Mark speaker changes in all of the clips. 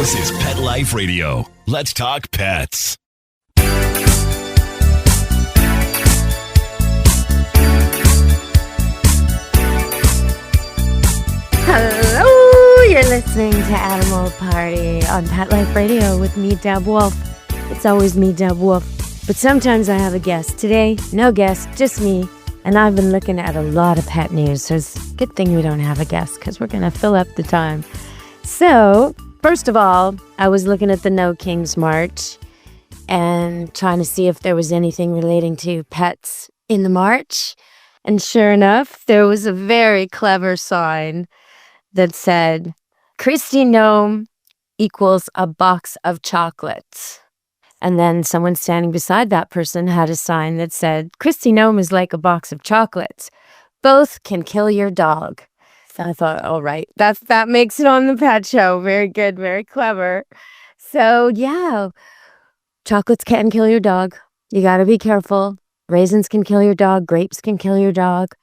Speaker 1: This is Pet Life Radio. Let's talk pets.
Speaker 2: Hello, you're listening to Animal Party on Pet Life Radio with me, Deb Wolf. It's always me, Deb Wolf, but sometimes I have a guest. Today, no guest, just me, and I've been looking at a lot of pet news, so it's a good thing we don't have a guest because we're going to fill up the time. So, first of all, I was looking at the No Kings March and trying to see if there was anything relating to pets in the march, and sure enough, there was a very clever sign that said, Kristi Noem equals a box of chocolates. And then someone standing beside that person had a sign that said, Kristi Noem is like a box of chocolates. Both can kill your dog. So I thought, all right, that makes it on the pet show. Very good, very clever. So yeah, chocolates can kill your dog. You got to be careful. Raisins can kill your dog. Grapes can kill your dog.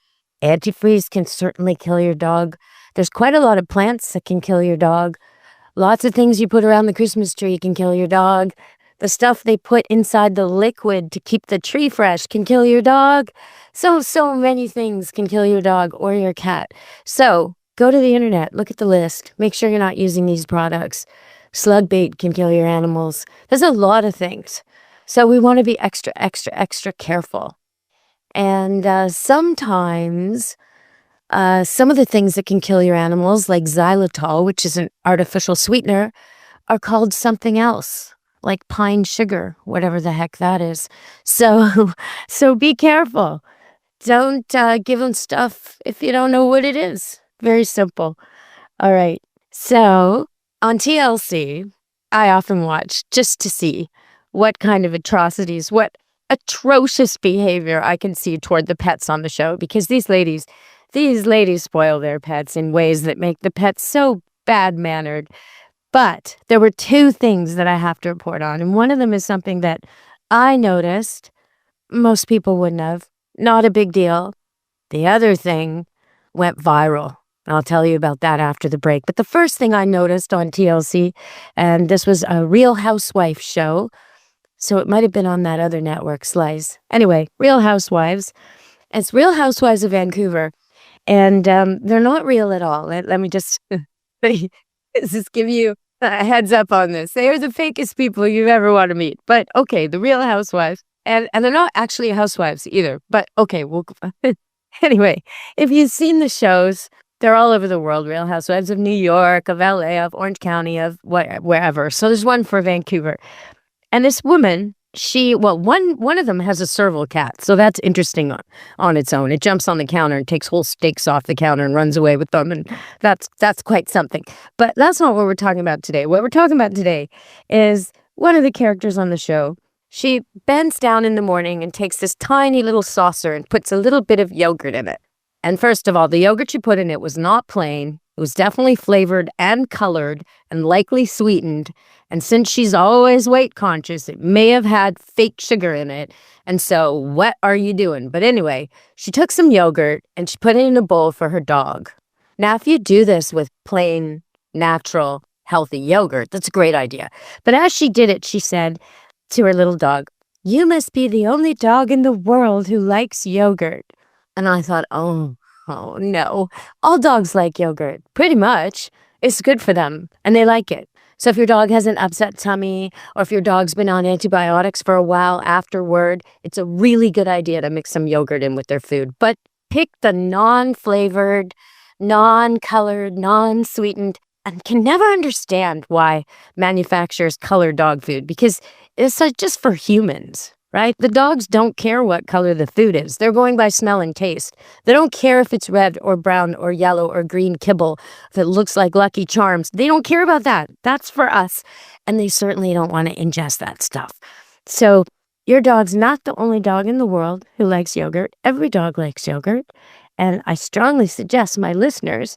Speaker 2: Antifreeze can certainly kill your dog. There's quite a lot of plants that can kill your dog. Lots of things you put around the Christmas tree can kill your dog. The stuff they put inside the liquid to keep the tree fresh can kill your dog. So many things can kill your dog or your cat. So go to the internet, look at the list. Make sure you're not using these products. Slug bait can kill your animals. There's a lot of things. So we want to be extra careful. And sometimes some of the things that can kill your animals, like xylitol, which is an artificial sweetener, are called something else, like pine sugar, whatever the heck that is. So be careful. Don't give them stuff if you don't know what it is. Very simple. All right. So on TLC, I often watch just to see what kind of atrocities, what atrocious behavior I can see toward the pets on the show, because these ladies spoil their pets in ways that make the pets so bad-mannered. But there were two things that I have to report on, and one of them is something that I noticed most people wouldn't have. Not a big deal. The other thing went viral. I'll tell you about that after the break. But the first thing I noticed on TLC, and this was a Real Housewife show, so it might have been on that other network, Slice. Anyway, Real Housewives. It's Real Housewives of Vancouver, and they're not real at all. Let me just give you a heads up on this. They are the fakest people you ever want to meet. But okay, the Real Housewives, and they're not actually housewives either. But okay, anyway, if you've seen the shows, they're all over the world. Real Housewives of New York, of LA, of Orange County, of wherever. So there's one for Vancouver. And this woman, one of them has a serval cat. So that's interesting on its own. It jumps on the counter and takes whole steaks off the counter and runs away with them. And that's quite something. But that's not what we're talking about today. What we're talking about today is one of the characters on the show. She bends down in the morning and takes this tiny little saucer and puts a little bit of yogurt in it. And first of all, the yogurt she put in it was not plain. It was definitely flavored and colored and likely sweetened. And since she's always weight conscious, it may have had fake sugar in it. And so what are you doing? But anyway, she took some yogurt and she put it in a bowl for her dog. Now, if you do this with plain, natural, healthy yogurt, that's a great idea. But as she did it, she said to her little dog, "You must be the only dog in the world who likes yogurt." And I thought, oh no, all dogs like yogurt, pretty much. It's good for them and they like it. So if your dog has an upset tummy or if your dog's been on antibiotics for a while afterward, it's a really good idea to mix some yogurt in with their food. But pick the non-flavored, non-colored, non-sweetened, and can never understand why manufacturers color dog food, because it's just for humans. Right? The dogs don't care what color the food is. They're going by smell and taste. They don't care if it's red or brown or yellow or green kibble, if it looks like Lucky Charms. They don't care about that. That's for us. And they certainly don't want to ingest that stuff. So your dog's not the only dog in the world who likes yogurt. Every dog likes yogurt. And I strongly suggest my listeners,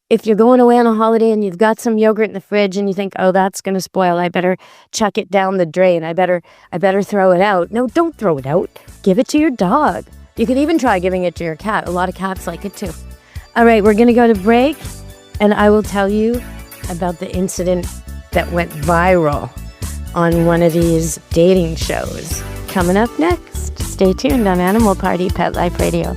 Speaker 2: if you're going away on a holiday and you've got some yogurt in the fridge and you think, oh, that's going to spoil, I better chuck it down the drain. I better throw it out. No, don't throw it out. Give it to your dog. You could even try giving it to your cat. A lot of cats like it too. All right, we're going to go to break and I will tell you about the incident that went viral on one of these dating shows. Coming up next, stay tuned on Animal Party Pet Life Radio.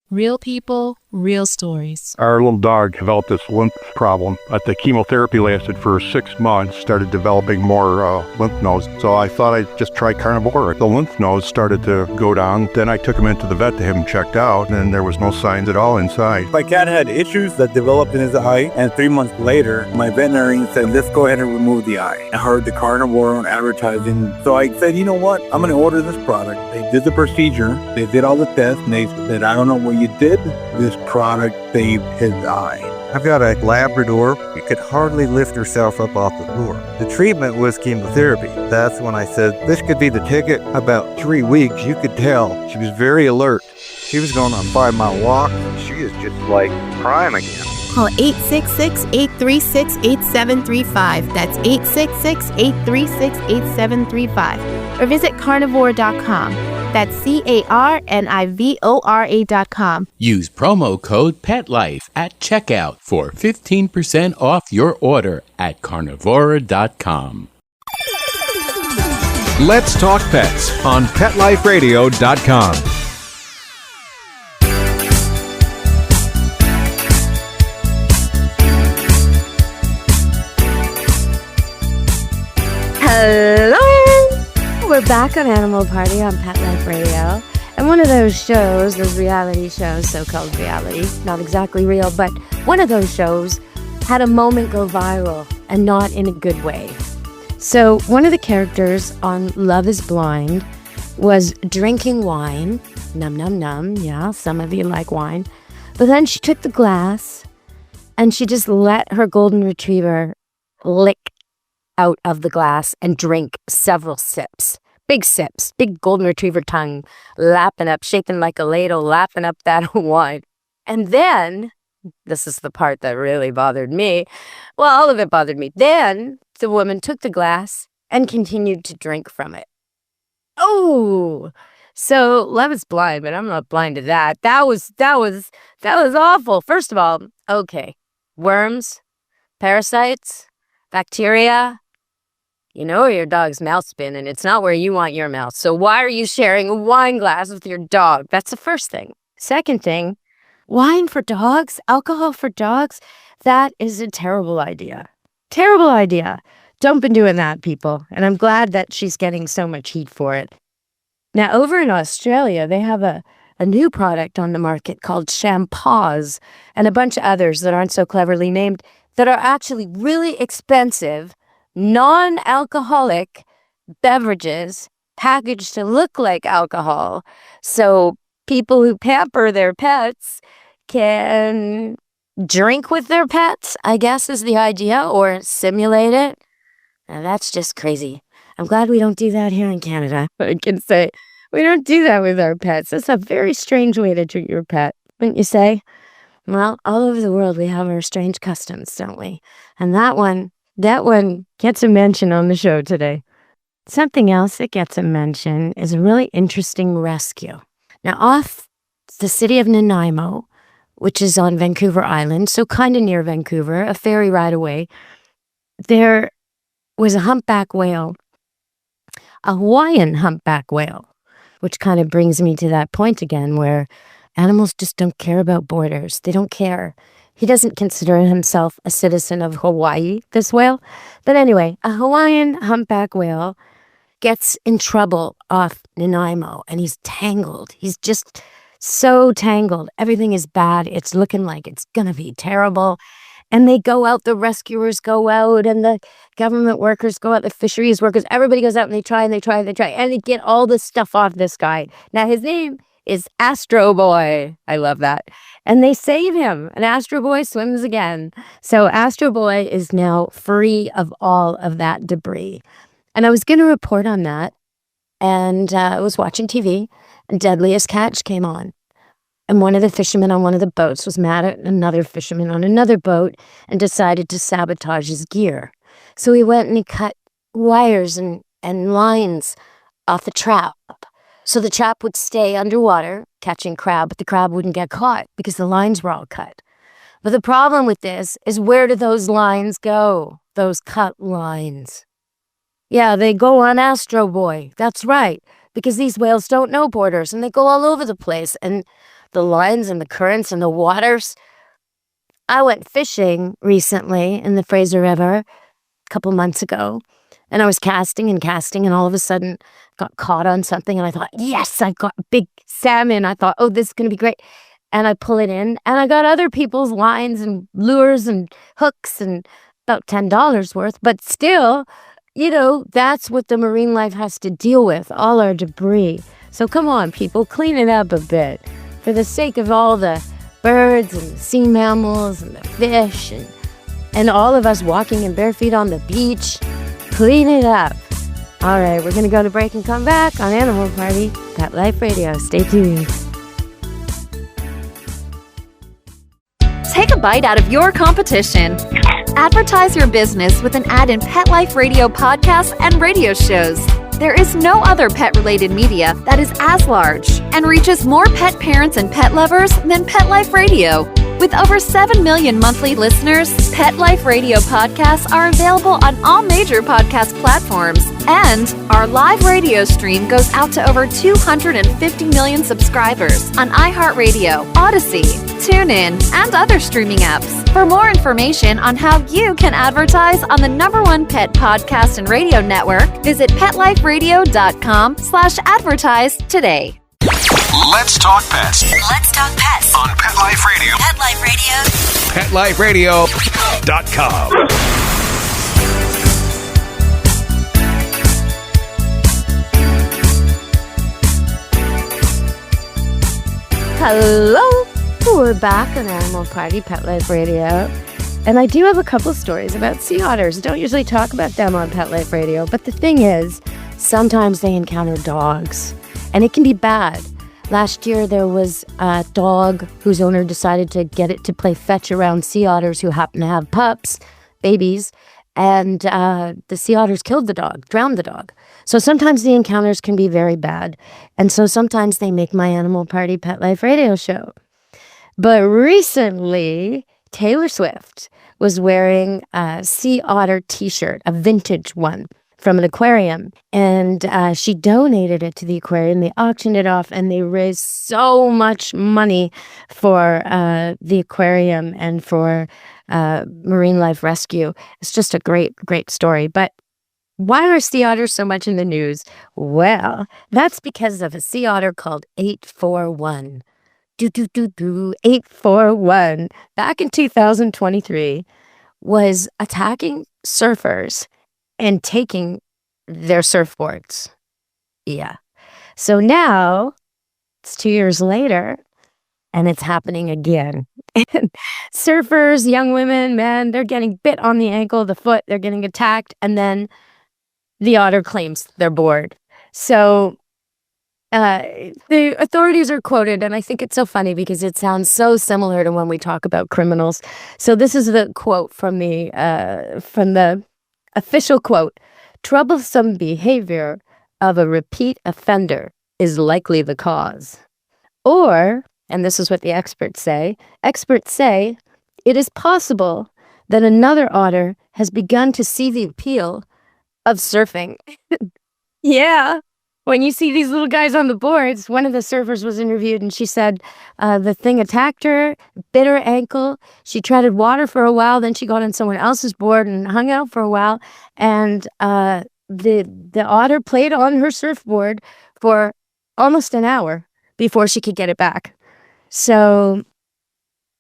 Speaker 3: Real people, real stories.
Speaker 4: Our little dog developed this lymph problem. The chemotherapy lasted for 6 months, started developing more lymph nodes. So I thought I'd just try Carnivora. The lymph nodes started to go down. Then I took him into the vet to have him checked out, and there was no signs at all inside.
Speaker 5: My cat had issues that developed in his eye, and 3 months later, my veterinarian said, let's go ahead and remove the eye. I heard the Carnivora on advertising, so I said, you know what? I'm going to order this product. They did the procedure. They did all the tests, and they said, I don't know what you did. This product saved his eye.
Speaker 6: I've got a Labrador. She could hardly lift herself up off the floor. The treatment was chemotherapy. That's when I said, this could be the ticket. About 3 weeks, you could tell she was very alert. She was going on a 5-mile walk. She is just like prime again.
Speaker 7: Call 866-836-8735. That's 866-836-8735. Or visit carnivora.com. That's carnivora.com.
Speaker 8: Use promo code PETLIFE at checkout for 15% off your order at carnivora.com.
Speaker 9: Let's Talk Pets on PetLifeRadio.com.
Speaker 2: Hello! We're back on Animal Party on Pet Life Radio. And one of those shows, those reality shows, so-called reality, not exactly real, but one of those shows had a moment go viral, and not in a good way. So one of the characters on Love is Blind was drinking wine. Num, num, num. Yeah, some of you like wine. But then she took the glass and she just let her golden retriever lick out of the glass and drink several sips. Big sips, big golden retriever tongue, lapping up, shaking like a ladle, lapping up that wine. And then, this is the part that really bothered me. Well, all of it bothered me. Then the woman took the glass and continued to drink from it. Oh, so Love is Blind, but I'm not blind to that. That was awful. First of all, okay, worms, parasites, bacteria. You know where your dog's mouth's been, and it's not where you want your mouth. So why are you sharing a wine glass with your dog? That's the first thing. Second thing, wine for dogs, alcohol for dogs, that is a terrible idea. Terrible idea. Don't be doing that, people. And I'm glad that she's getting so much heat for it. Now, over in Australia, they have a new product on the market called Champause and a bunch of others that aren't so cleverly named that are actually really expensive, non-alcoholic beverages packaged to look like alcohol. So people who pamper their pets can drink with their pets, I guess is the idea, or simulate it. Now that's just crazy. I'm glad we don't do that here in Canada. I can say we don't do that with our pets. That's a very strange way to treat your pet, wouldn't you say? Well, all over the world we have our strange customs, don't we? And that one gets a mention on the show today. Something else that gets a mention is a really interesting rescue. Now, off the city of Nanaimo, which is on Vancouver Island, so kind of near Vancouver, a ferry ride away, there was a humpback whale, a Hawaiian humpback whale, which kind of brings me to that point again where animals just don't care about borders. They don't care. He doesn't consider himself a citizen of Hawaii, this whale. But anyway, a Hawaiian humpback whale gets in trouble off Nanaimo, and he's tangled. He's just so tangled. Everything is bad. It's looking like it's going to be terrible. And they go out, the rescuers go out, and the government workers go out, the fisheries workers, everybody goes out and they try, and they get all this stuff off this guy. Now, his name is Astro Boy. I love that. And they save him, and Astro Boy swims again. So Astro Boy is now free of all of that debris. And I was going to report on that, and I was watching TV, and Deadliest Catch came on. And one of the fishermen on one of the boats was mad at another fisherman on another boat and decided to sabotage his gear. So he went and he cut wires and lines off the trap. So the trap would stay underwater catching crab, but the crab wouldn't get caught because the lines were all cut. But the problem with this is, where do those lines go? Those cut lines. Yeah, they go on Astro Boy. That's right. Because these whales don't know borders and they go all over the place. And the lines and the currents and the waters. I went fishing recently in the Fraser River a couple months ago. And I was casting, and all of a sudden got caught on something. And I thought, yes, I got a big salmon. I thought, oh, this is going to be great. And I pull it in, and I got other people's lines and lures and hooks and about $10 worth. But still, that's what the marine life has to deal with, all our debris. So come on, people, clean it up a bit. For the sake of all the birds and the sea mammals and the fish and all of us walking in bare feet on the beach, clean it up. All right, we're going to go to break and come back on Animal Party, Pet Life Radio. Stay tuned.
Speaker 10: Take a bite out of your competition. Advertise your business with an ad in Pet Life Radio podcasts and radio shows. There is no other pet-related media that is as large and reaches more pet parents and pet lovers than Pet Life Radio. With over 7 million monthly listeners, Pet Life Radio podcasts are available on all major podcast platforms. And our live radio stream goes out to over 250 million subscribers on iHeartRadio, Odyssey, TuneIn, and other streaming apps. For more information on how you can advertise on the #1 pet podcast and radio network, visit PetLifeRadio.com/advertise today.
Speaker 1: Let's talk pets.
Speaker 11: Let's talk pets
Speaker 1: On Pet Life Radio.
Speaker 11: Pet Life
Speaker 1: PetLifeRadio.com.
Speaker 2: Hello, we're back on Animal Party, Pet Life Radio. And I do have a couple stories about sea otters. Don't usually talk about them on Pet Life Radio, but the thing is, sometimes they encounter dogs, and it can be bad. Last year, there was a dog whose owner decided to get it to play fetch around sea otters who happen to have pups, babies, and the sea otters killed the dog, drowned the dog. So sometimes the encounters can be very bad, and so sometimes they make my Animal Party Pet Life Radio show. But recently, Taylor Swift was wearing a sea otter t-shirt, a vintage one, from an aquarium, and she donated it to the aquarium. They auctioned it off, and they raised so much money for the aquarium and for marine life rescue. It's just a great, great story. But why are sea otters so much in the news? Well, that's because of a sea otter called 841. 841, back in 2023, was attacking surfers and taking their surfboards. Yeah. So now, it's 2 years later, and it's happening again. And surfers, young women, men, they're getting bit on the ankle, the foot, they're getting attacked, and then the otter claims their board. So the authorities are quoted, and I think it's so funny because it sounds so similar to when we talk about criminals. So this is the quote from the official quote: "Troublesome behavior of a repeat offender is likely the cause." Or, and this is what the experts say, it is possible that another otter has begun to see the appeal of surfing. Yeah. When you see these little guys on the boards, one of the surfers was interviewed, and she said the thing attacked her, bit her ankle. She treaded water for a while, then she got on someone else's board and hung out for a while. And the otter played on her surfboard for almost an hour before she could get it back. So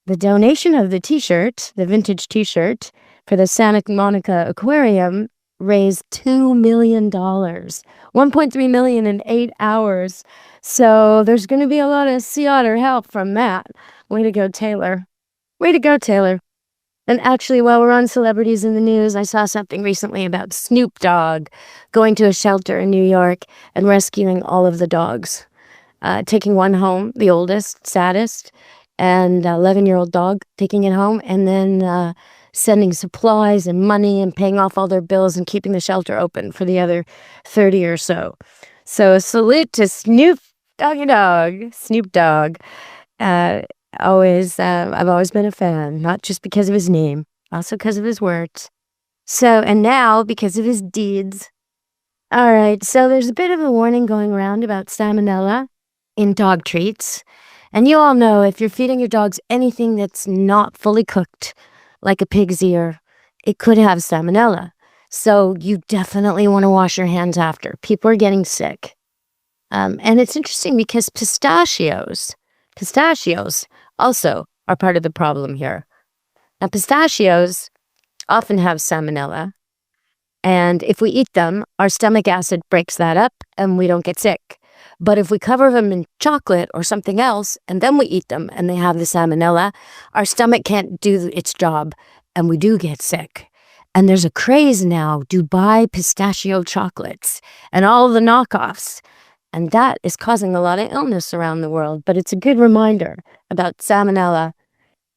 Speaker 2: the donation of the t-shirt, the vintage t-shirt, for the Santa Monica Aquarium raised $2 million, $1.3 million in 8 hours. So there's going to be a lot of sea otter help from that. Way to go, Taylor. Way to go, Taylor. And actually, while we're on celebrities in the news, I saw something recently about Snoop Dogg going to a shelter in New York and rescuing all of the dogs, taking one home, the oldest, saddest, and 11-year-old dog, taking it home, and then sending supplies and money and paying off all their bills and keeping the shelter open for the other 30 or so. So a salute to Snoop Dogg. I've always been a fan, not just because of his name, also because of his words. So, and now because of his deeds. All right, so there's a bit of a warning going around about salmonella in dog treats. And you all know if you're feeding your dogs anything that's not fully cooked, like a pig's ear, it could have salmonella. So you definitely want to wash your hands after. People are getting sick. And it's interesting because pistachios also are part of the problem here. Now, pistachios often have salmonella. And if we eat them, our stomach acid breaks that up and we don't get sick. But if we cover them in chocolate or something else, and then we eat them and they have the salmonella, our stomach can't do its job and we do get sick. And there's a craze now, Dubai pistachio chocolates and all the knockoffs. And that is causing a lot of illness around the world. But it's a good reminder about salmonella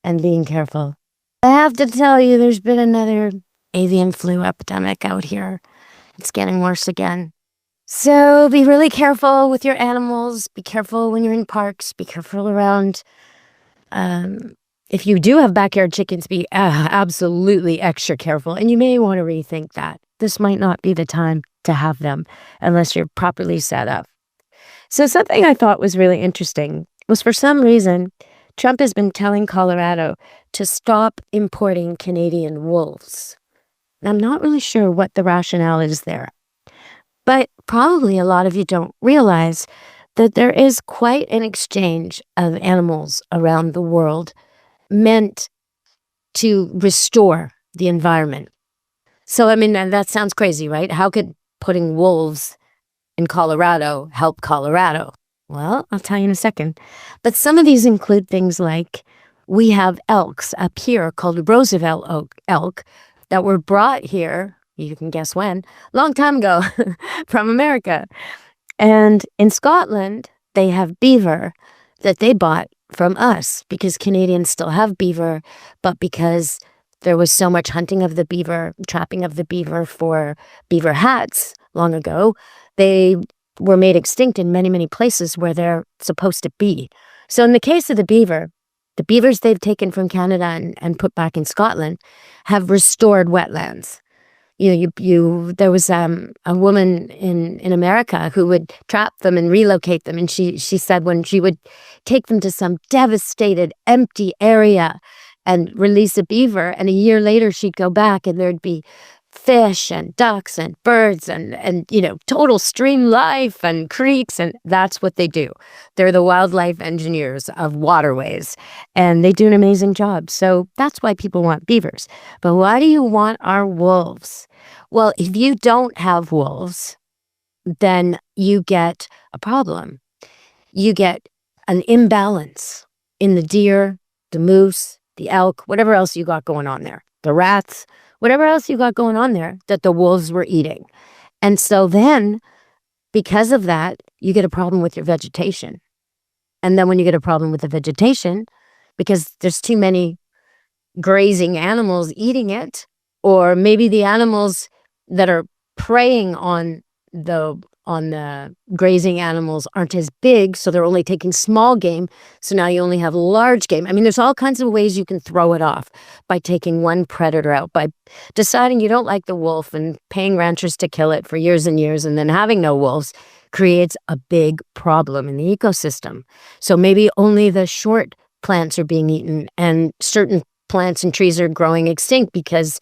Speaker 2: and being careful. I have to tell you, there's been another avian flu epidemic out here. It's getting worse again. So be really careful with your animals. Be careful when you're in parks. Be careful around. If you do have backyard chickens, be absolutely extra careful. And you may want to rethink that. This might not be the time to have them unless you're properly set up. So something I thought was really interesting was, for some reason, Trump has been telling Colorado to stop importing Canadian wolves. And I'm not really sure what the rationale is there. But probably a lot of you don't realize that there is quite an exchange of animals around the world meant to restore the environment. So, I mean, that sounds crazy, right? How could putting wolves in Colorado help Colorado? Well, I'll tell you in a second. But some of these include things like we have elks up here called Roosevelt elk that were brought here, you can guess when, a long time ago from America. And in Scotland, they have beaver that they bought from us because Canadians still have beaver, but because there was so much hunting of the beaver, trapping of the beaver for beaver hats long ago, they were made extinct in many, many places where they're supposed to be. So in the case of the beavers they've taken from Canada and put back in Scotland have restored wetlands. There was a woman in America who would trap them and relocate them. And she said when she would take them to some devastated, empty area and release a beaver, and a year later she'd go back and there'd be fish and ducks and birds and total stream life and creeks, and that's what they do. They're the wildlife engineers of waterways, and they do an amazing job. So that's why people want beavers. But why do you want our wolves? Well, if you don't have wolves, then you get a problem. You get an imbalance in the deer, the moose, the elk, whatever else you got going on there, the rats, whatever else you got going on there that the wolves were eating. And so then, because of that, you get a problem with your vegetation. And then when you get a problem with the vegetation, because there's too many grazing animals eating it, or maybe the animals that are preying on the grazing animals aren't as big, so they're only taking small game. So now you only have large game. I mean, there's all kinds of ways you can throw it off by taking one predator out, by deciding you don't like the wolf and paying ranchers to kill it for years and years, and then having no wolves creates a big problem in the ecosystem. So maybe only the short plants are being eaten and certain plants and trees are growing extinct because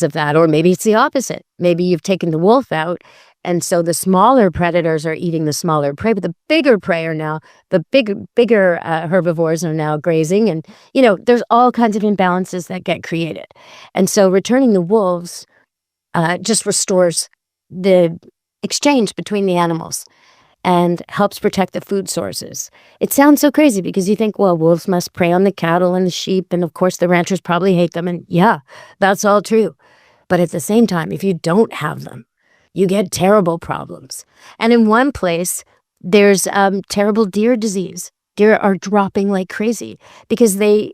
Speaker 2: of that. Or maybe it's the opposite. Maybe you've taken the wolf out, and so the smaller predators are eating the smaller prey, but the bigger prey are now, the bigger herbivores are now grazing. And, there's all kinds of imbalances that get created. And so returning the wolves just restores the exchange between the animals and helps protect the food sources. It sounds so crazy because you think, well, wolves must prey on the cattle and the sheep, and of course the ranchers probably hate them. And yeah, that's all true. But at the same time, if you don't have them, you get terrible problems. And in one place, there's terrible deer disease. Deer are dropping like crazy because they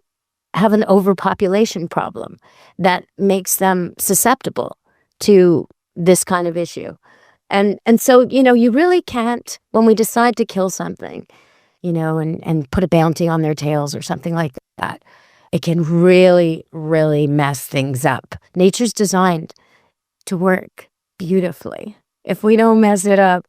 Speaker 2: have an overpopulation problem that makes them susceptible to this kind of issue. And so, you really can't, when we decide to kill something, and put a bounty on their tails or something like that. It can really, really mess things up. Nature's designed to work beautifully if we don't mess it up.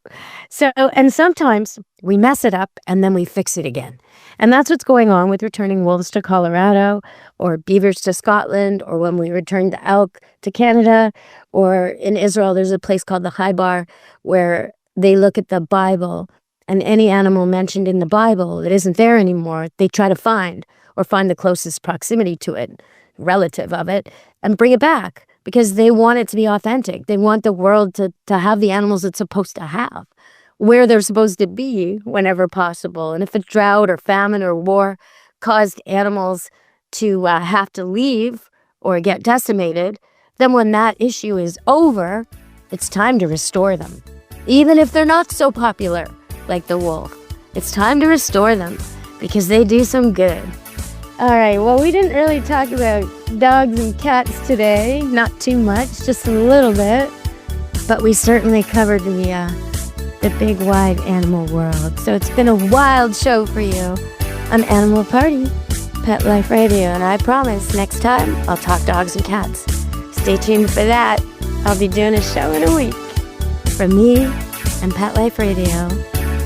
Speaker 2: And sometimes we mess it up and then we fix it again. And that's what's going on with returning wolves to Colorado or beavers to Scotland, or when we return the elk to Canada, or in Israel, there's a place called the Chaibar where they look at the Bible and any animal mentioned in the Bible that isn't there anymore, they try to find the closest proximity to it, relative of it, and bring it back because they want it to be authentic. They want the world to have the animals it's supposed to have, where they're supposed to be whenever possible. And if a drought or famine or war caused animals to have to leave or get decimated, then when that issue is over, it's time to restore them. Even if they're not so popular like the wolf, it's time to restore them because they do some good. All right, well, we didn't really talk about dogs and cats today. Not too much, just a little bit. But we certainly covered the big, wide animal world. So it's been a wild show for you on Animal Party, Pet Life Radio. And I promise next time I'll talk dogs and cats. Stay tuned for that. I'll be doing a show in a week. From me and Pet Life Radio,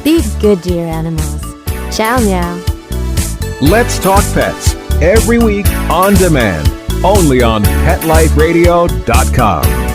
Speaker 2: be good to your animals. Ciao, meow.
Speaker 9: Let's Talk Pets, every week on demand, only on PetLifeRadio.com.